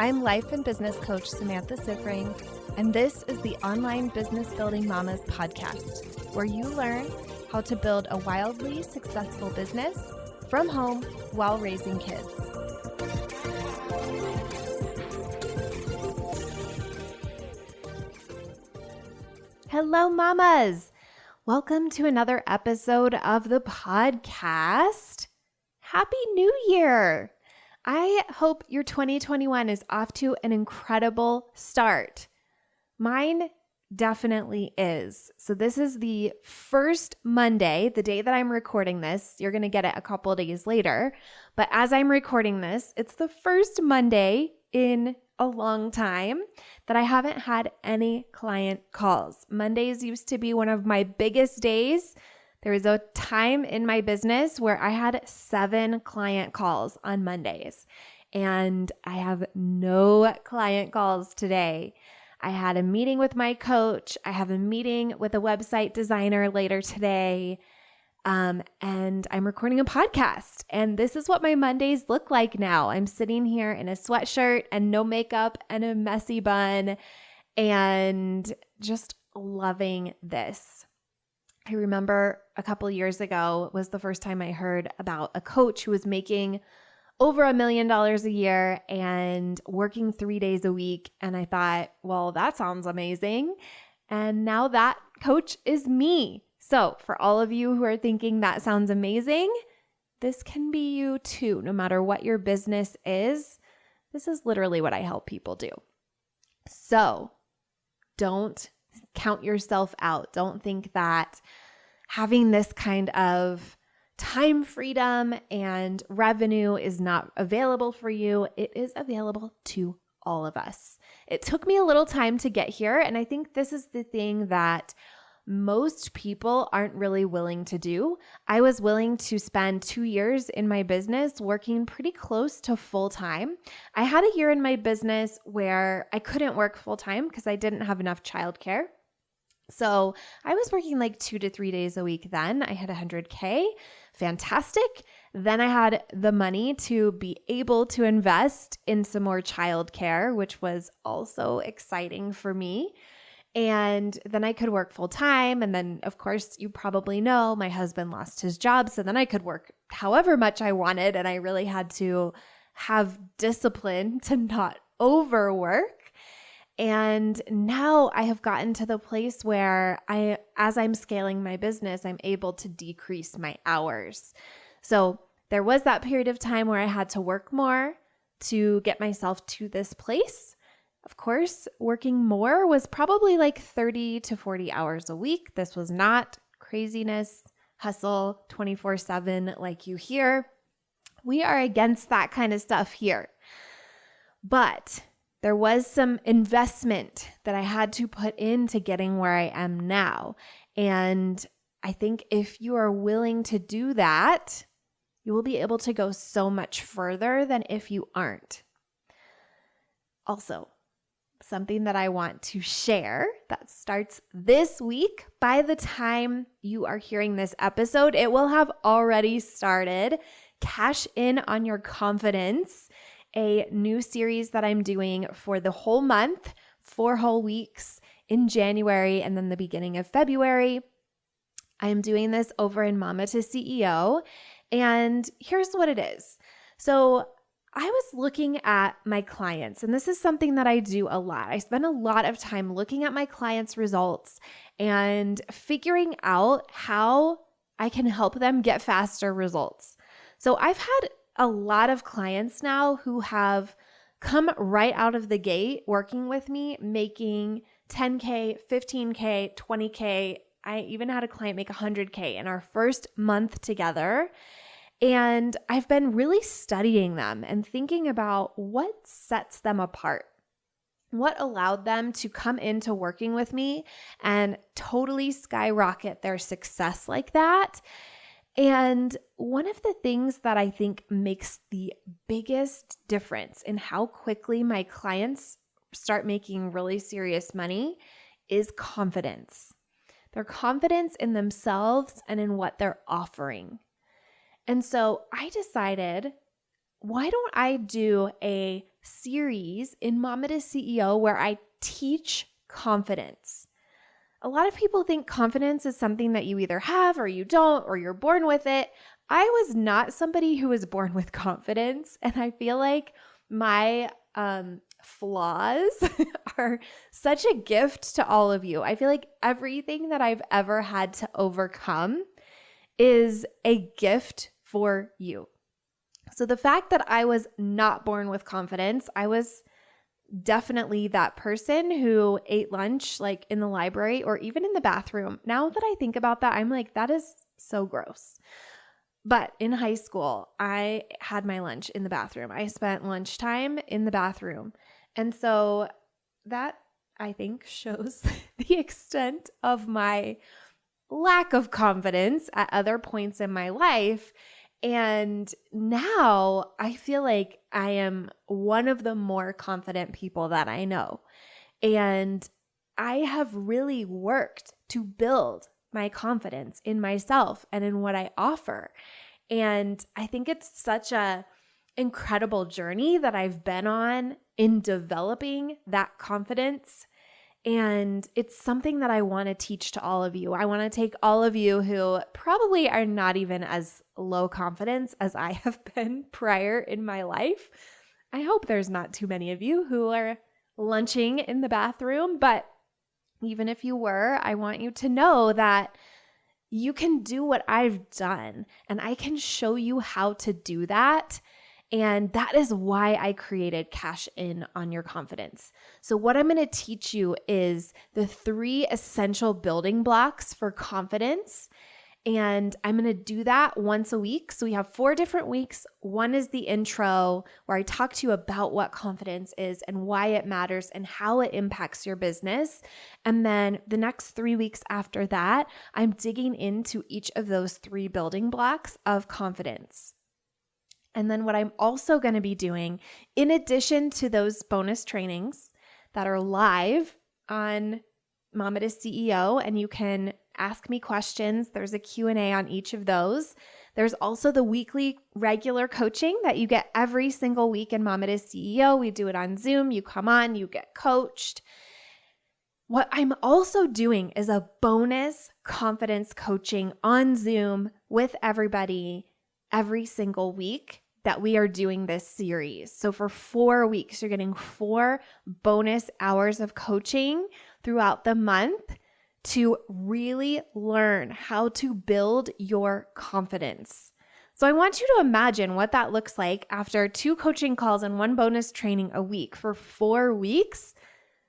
I'm life and business coach Samantha Sifring, and this is the Online Business Building Mamas podcast, where you learn how to build a wildly successful business from home while raising kids. Hello, mamas. Welcome to another episode of the podcast. Happy New Year. I hope your 2021 is off to an incredible start. Mine definitely is. So this is the first Monday, the day that I'm recording this. You're going to get it a couple of days later. But as I'm recording this, it's the first Monday in a long time that I haven't had any client calls. Mondays used to be one of my biggest days. There was a time in my business where I had 7 client calls on Mondays, and I have no client calls today. I had a meeting with my coach. I have a meeting with a website designer later today, and I'm recording a podcast. And this is what my Mondays look like now. I'm sitting here in a sweatshirt and no makeup and a messy bun and just loving this. I remember a couple years ago was the first time I heard about a coach who was making over $1 million a year and working 3 days a week. And I thought, well, that sounds amazing. And now that coach is me. So for all of you who are thinking that sounds amazing, this can be you too. No matter what your business is, this is literally what I help people do. So don't count yourself out. Don't think that having this kind of time freedom and revenue is not available for you. It is available to all of us. It took me a little time to get here, and I think this is the thing that most people aren't really willing to do. I was willing to spend 2 years in my business working pretty close to full time. I had a year in my business where I couldn't work full time because I didn't have enough childcare. So I was working like 2 to 3 days a week then. I had $100K. Fantastic. Then I had the money to be able to invest in some more childcare, which was also exciting for me. And then I could work full time. And then, of course, you probably know my husband lost his job. So then I could work however much I wanted. And I really had to have discipline to not overwork. And now I have gotten to the place where as I'm scaling my business, I'm able to decrease my hours. So there was that period of time where I had to work more to get myself to this place. Of course, working more was probably like 30 to 40 hours a week. This was not craziness, hustle 24/7 like you hear. We are against that kind of stuff here. But there was some investment that I had to put into getting where I am now. And I think if you are willing to do that, you will be able to go so much further than if you aren't. Also, something that I want to share that starts this week. By the time you are hearing this episode, it will have already started. Cash in on your confidence. A new series that I'm doing for the whole month, 4 whole weeks in January and then the beginning of February. I am doing this over in Mama to CEO. And here's what it is. So I was looking at my clients, and this is something that I do a lot. I spend a lot of time looking at my clients' results and figuring out how I can help them get faster results. So I've had a lot of clients now who have come right out of the gate working with me, making 10K, 15K, 20K. I even had a client make 100K in our first month together. And I've been really studying them and thinking about what sets them apart. What allowed them to come into working with me and totally skyrocket their success like that. And one of the things that I think makes the biggest difference in how quickly my clients start making really serious money is confidence. Their confidence in themselves and in what they're offering. And so I decided, why don't I do a series in Mama to CEO where I teach confidence. A lot of people think confidence is something that you either have or you don't, or you're born with it. I was not somebody who was born with confidence, and I feel like my flaws are such a gift to all of you. I feel like everything that I've ever had to overcome is a gift for you. So the fact that I was not born with confidence, I was definitely that person who ate lunch like in the library or even in the bathroom. Now that I think about that, I'm like, that is so gross. But in high school, I had my lunch in the bathroom. I spent lunchtime in the bathroom. And so that, I think, shows the extent of my lack of confidence at other points in my life. And now I feel like I am one of the more confident people that I know. And I have really worked to build my confidence in myself and in what I offer. And I think it's such a incredible journey that I've been on in developing that confidence. And it's something that I want to teach to all of you. I want to take all of you who probably are not even as low confidence as I have been prior in my life. I hope there's not too many of you who are lunching in the bathroom, but even if you were, I want you to know that you can do what I've done, and I can show you how to do that. And that is why I created Cash In on Your Confidence. So what I'm going to teach you is the 3 essential building blocks for confidence. And I'm going to do that once a week. So we have 4 different weeks. One is the intro, where I talk to you about what confidence is and why it matters and how it impacts your business. And then the next 3 weeks after that, I'm digging into each of those 3 building blocks of confidence. And then what I'm also going to be doing, in addition to those bonus trainings that are live on Mama to CEO, and you can ask me questions. There's a Q&A on each of those. There's also the weekly regular coaching that you get every single week in Mama to CEO. We do it on Zoom. You come on, you get coached. What I'm also doing is a bonus confidence coaching on Zoom with everybody every single week that we are doing this series. So for 4 weeks, you're getting 4 bonus hours of coaching throughout the month to really learn how to build your confidence. So I want you to imagine what that looks like after 2 coaching calls and 1 bonus training a week for 4 weeks,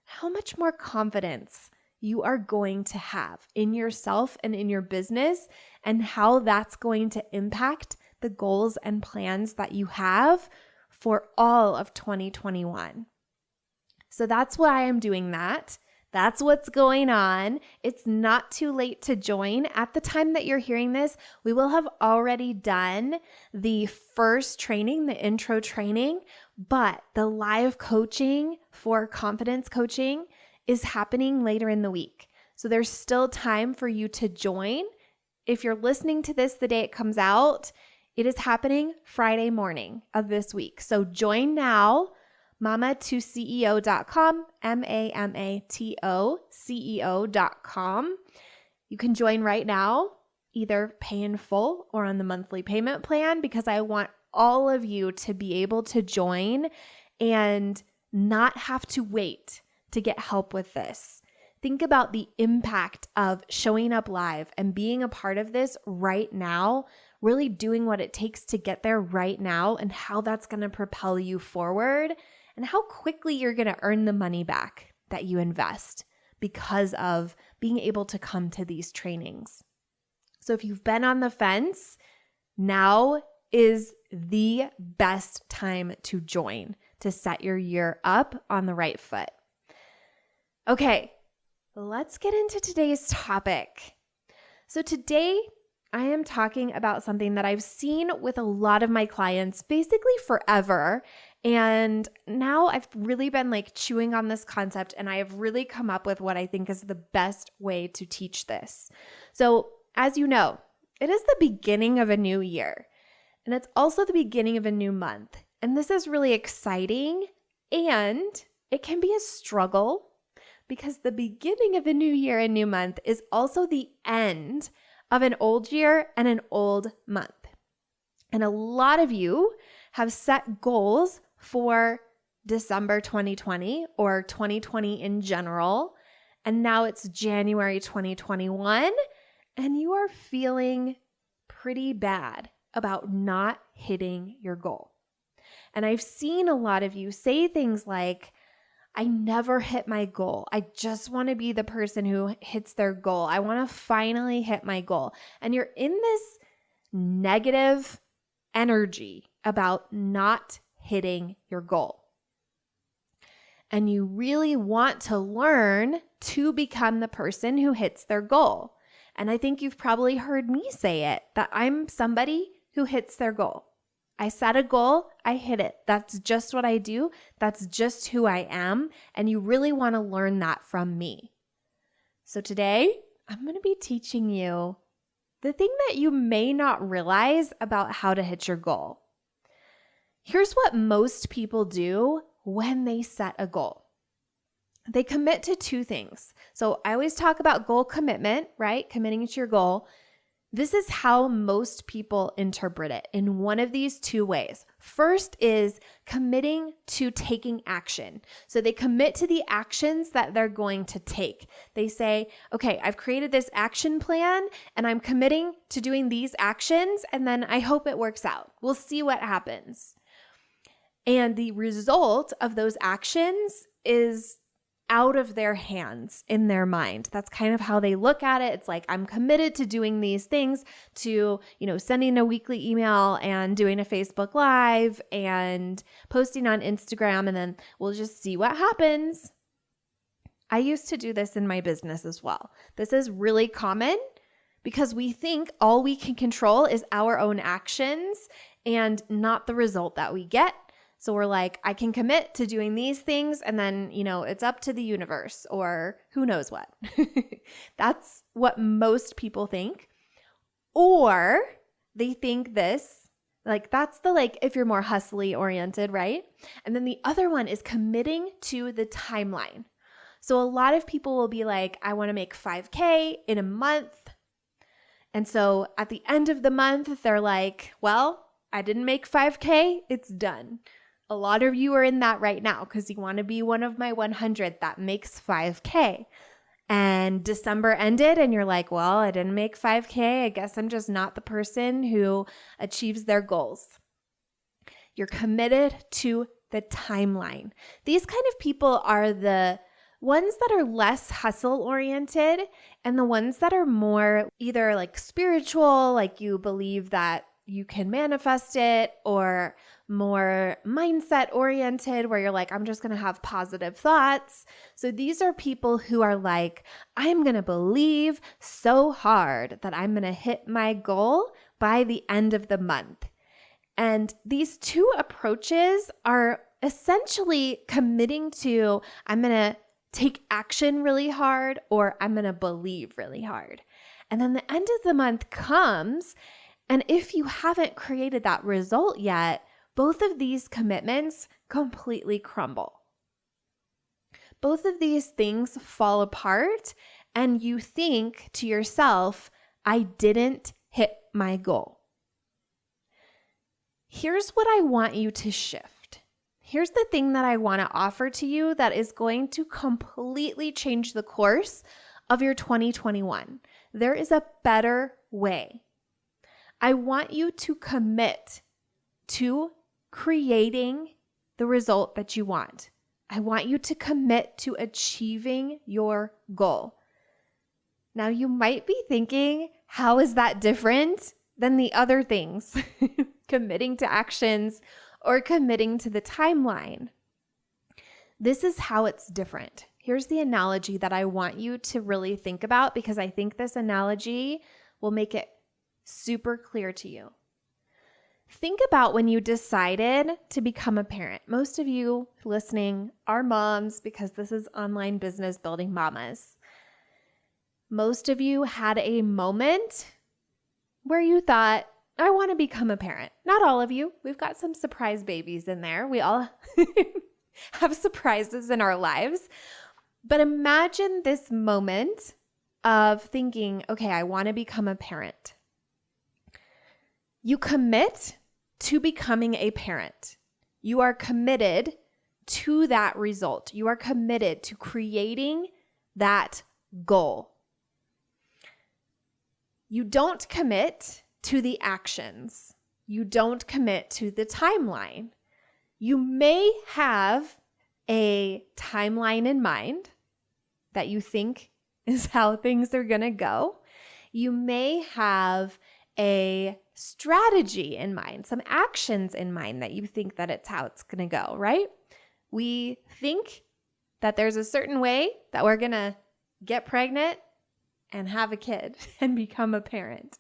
how much more confidence you are going to have in yourself and in your business, and how that's going to impact the goals and plans that you have for all of 2021. So that's why I'm doing that. That's what's going on. It's not too late to join. At the time that you're hearing this, we will have already done the first training, the intro training, but the live coaching for confidence coaching is happening later in the week. So there's still time for you to join. If you're listening to this the day it comes out, it is happening Friday morning of this week. So join now, mamatoceo.com, mamatoceo.com. You can join right now, either pay in full or on the monthly payment plan, because I want all of you to be able to join and not have to wait to get help with this. Think about the impact of showing up live and being a part of this right now, really doing what it takes to get there right now, and how that's going to propel you forward, and how quickly you're going to earn the money back that you invest because of being able to come to these trainings. So if you've been on the fence, now is the best time to join to set your year up on the right foot. Okay, let's get into today's topic. So today, I am talking about something that I've seen with a lot of my clients basically forever. And now I've really been chewing on this concept, and I have really come up with what I think is the best way to teach this. So as you know, it is the beginning of a new year, and it's also the beginning of a new month. And this is really exciting And it can be a struggle because the beginning of a new year and new month is also the end of an old year and an old month. And a lot of you have set goals for December 2020 or 2020 in general. And now it's January 2021, and you are feeling pretty bad about not hitting your goal. And I've seen a lot of you say things like, I never hit my goal. I just want to be the person who hits their goal. I want to finally hit my goal. And you're in this negative energy about not hitting your goal. And you really want to learn to become the person who hits their goal. And I think you've probably heard me say it, that I'm somebody who hits their goal. I set a goal, I hit it. That's just what I do. That's just who I am. And you really want to learn that from me. So today, I'm going to be teaching you the thing that you may not realize about how to hit your goal. Here's what most people do when they set a goal. They commit to two things. So I always talk about goal commitment, right? Committing to your goal. This is how most people interpret it in one of these two ways. First is committing to taking action. So they commit to the actions that they're going to take. They say, okay, I've created this action plan and I'm committing to doing these actions, and then I hope it works out. We'll see what happens. And the result of those actions is out of their hands in their mind. That's kind of how they look at it. It's like, I'm committed to doing these things, to, sending a weekly email and doing a Facebook Live and posting on Instagram, and then we'll just see what happens. I used to do this in my business as well. This is really common because we think all we can control is our own actions and not the result that we get. So we're like, I can commit to doing these things, and then, it's up to the universe or who knows what. That's what most people think. Or they think this, that's if you're more hustly oriented, right? And then the other one is committing to the timeline. So a lot of people will be like, I want to make 5K in a month. And so at the end of the month, they're like, well, I didn't make 5K, it's done. A lot of you are in that right now because you want to be one of my 100 that makes 5K. And December ended and you're like, well, I didn't make 5K. I guess I'm just not the person who achieves their goals. You're committed to the timeline. These kind of people are the ones that are less hustle oriented and the ones that are more either spiritual, you believe that you can manifest it, or more mindset oriented where you're like, I'm just going to have positive thoughts. So these are people who are like, I'm going to believe so hard that I'm going to hit my goal by the end of the month. And these two approaches are essentially committing to, I'm going to take action really hard, or I'm going to believe really hard. And then the end of the month comes, and if you haven't created that result yet, both of these commitments completely crumble. Both of these things fall apart, and you think to yourself, I didn't hit my goal. Here's what I want you to shift. Here's the thing that I want to offer to you that is going to completely change the course of your 2021. There is a better way. I want you to commit to creating the result that you want. I want you to commit to achieving your goal. Now, you might be thinking, how is that different than the other things? Committing to actions or committing to the timeline. This is how it's different. Here's the analogy that I want you to really think about, because I think this analogy will make it super clear to you. Think about when you decided to become a parent. Most of you listening are moms because this is online business building mamas. Most of you had a moment where you thought, I want to become a parent. Not all of you. We've got some surprise babies in there. We all have surprises in our lives. But imagine this moment of thinking, okay, I want to become a parent. You commit to becoming a parent. You are committed to that result. You are committed to creating that goal. You don't commit to the actions. You don't commit to the timeline. You may have a timeline in mind that you think is how things are going to go. You may have a strategy in mind, some actions in mind that you think that it's how it's going to go, right? We think that there's a certain way that we're going to get pregnant and have a kid and become a parent.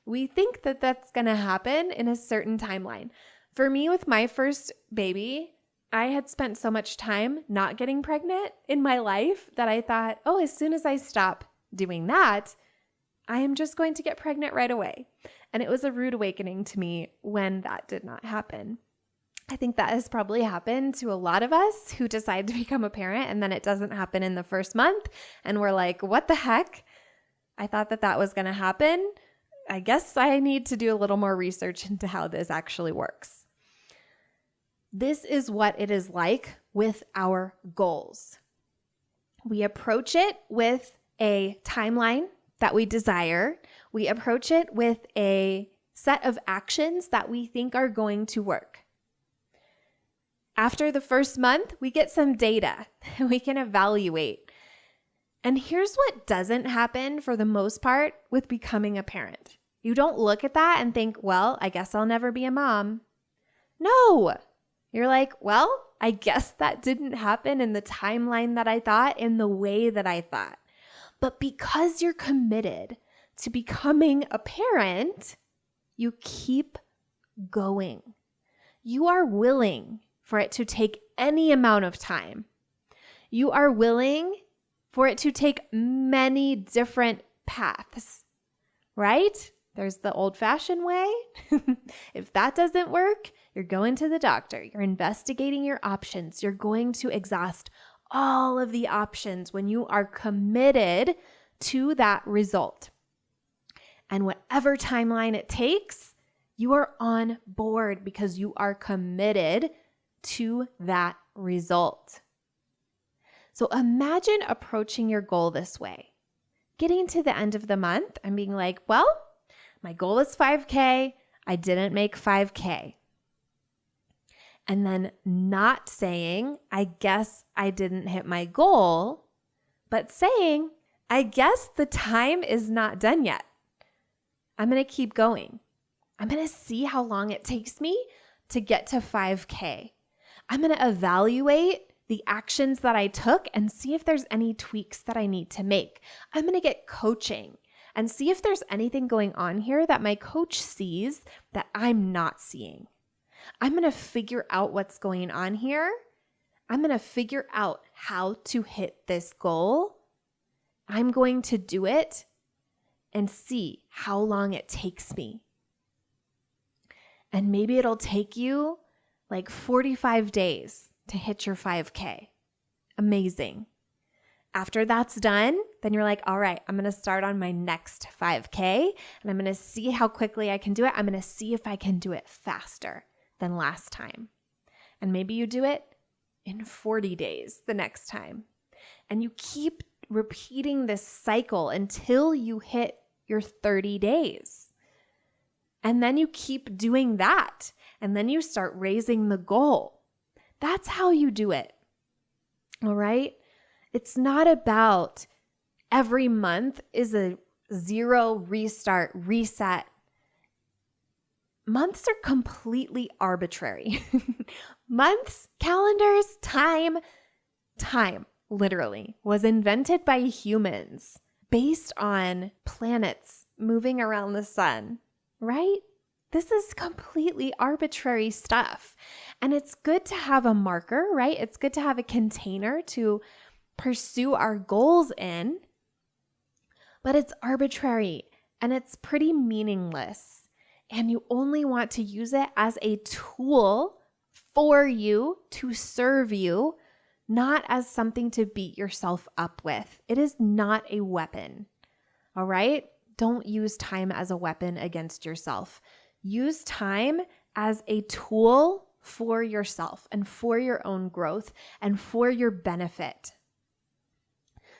We think that that's going to happen in a certain timeline. For me, with my first baby, I had spent so much time not getting pregnant in my life that I thought, oh, as soon as I stop doing that, I am just going to get pregnant right away. And it was a rude awakening to me when that did not happen. I think that has probably happened to a lot of us who decide to become a parent and then it doesn't happen in the first month. And we're like, what the heck? I thought that that was going to happen. I guess I need to do a little more research into how this actually works. This is what it is like with our goals. We approach it with a timeline that we desire. We approach it with a set of actions that we think are going to work. After the first month, we get some data we can evaluate. And here's what doesn't happen for the most part with becoming a parent. You don't look at that and think, well, I guess I'll never be a mom. No. You're like, well, I guess that didn't happen in the timeline that I thought, in the way that I thought. But because you're committed to becoming a parent, you keep going. You are willing for it to take any amount of time. You are willing for it to take many different paths, right? There's the old-fashioned way. If that doesn't work, you're going to the doctor. You're investigating your options. You're going to exhaust all of the options when you are committed to that result. And whatever timeline it takes, you are on board because you are committed to that result. So imagine approaching your goal this way. Getting to the end of the month and being like, well, my goal is 5K. I didn't make 5K. And then not saying, I guess I didn't hit my goal, but saying, I guess the time is not done yet. I'm going to keep going. I'm going to see how long it takes me to get to 5K. I'm going to evaluate the actions that I took and see if there's any tweaks that I need to make. I'm going to get coaching and see if there's anything going on here that my coach sees that I'm not seeing. I'm going to figure out what's going on here. I'm going to figure out how to hit this goal. I'm going to do it and see how long it takes me. And maybe it'll take you like 45 days to hit your 5K. Amazing. After that's done, then you're like, all right, I'm going to start on my next 5K and I'm going to see how quickly I can do it. I'm going to see if I can do it faster than last time. And maybe you do it in 40 days the next time. And you keep repeating this cycle until you hit your 30 days. And then you keep doing that. And then you start raising the goal. That's how you do it. All right? It's not about every month is a zero, restart, reset. Months are completely arbitrary. Months, calendars, time, literally, was invented by humans based on planets moving around the sun, right? This is completely arbitrary stuff. And it's good to have a marker, right? It's good to have a container to pursue our goals in, but it's arbitrary and it's pretty meaningless. And you only want to use it as a tool for you, to serve you, not as something to beat yourself up with. It is not a weapon. All right? Don't use time as a weapon against yourself. Use time as a tool for yourself and for your own growth and for your benefit.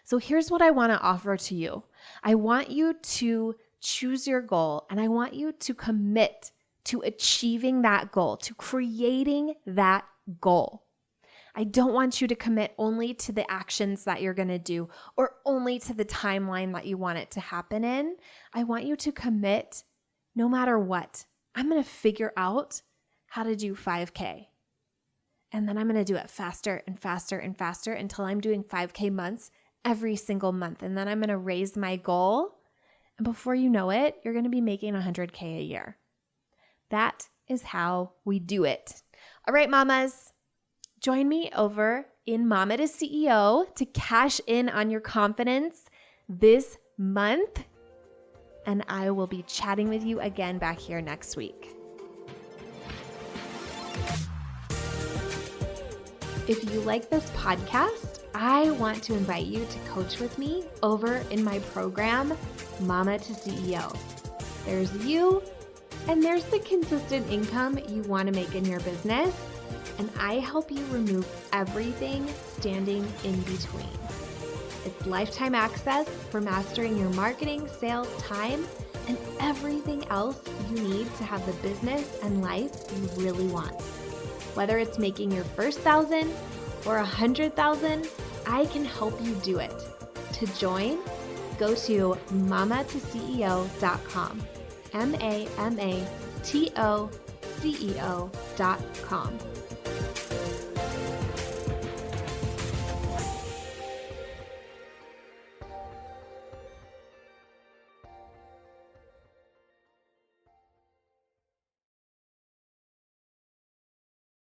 So here's what I want to offer to you. I want you to choose your goal, and I want you to commit to achieving that goal, to creating that goal. I don't want you to commit only to the actions that you're going to do or only to the timeline that you want it to happen in. I want you to commit no matter what. I'm going to figure out how to do 5K. And then I'm going to do it faster and faster and faster until I'm doing 5K months every single month. And then I'm going to raise my goal. And before you know it, you're going to be making 100K a year. That is how we do it. All right, mamas, join me over in Mama to CEO to cash in on your confidence this month. And I will be chatting with you again back here next week. If you like this podcast, I want to invite you to coach with me over in my program, Mama to CEO. There's you, and there's the consistent income you want to make in your business, and I help you remove everything standing in between. It's lifetime access for mastering your marketing, sales, time, and everything else you need to have the business and life you really want. Whether it's making your first 1,000 or 100,000, I can help you do it. To join, go to mamatoceo.com, mamatoceo.com.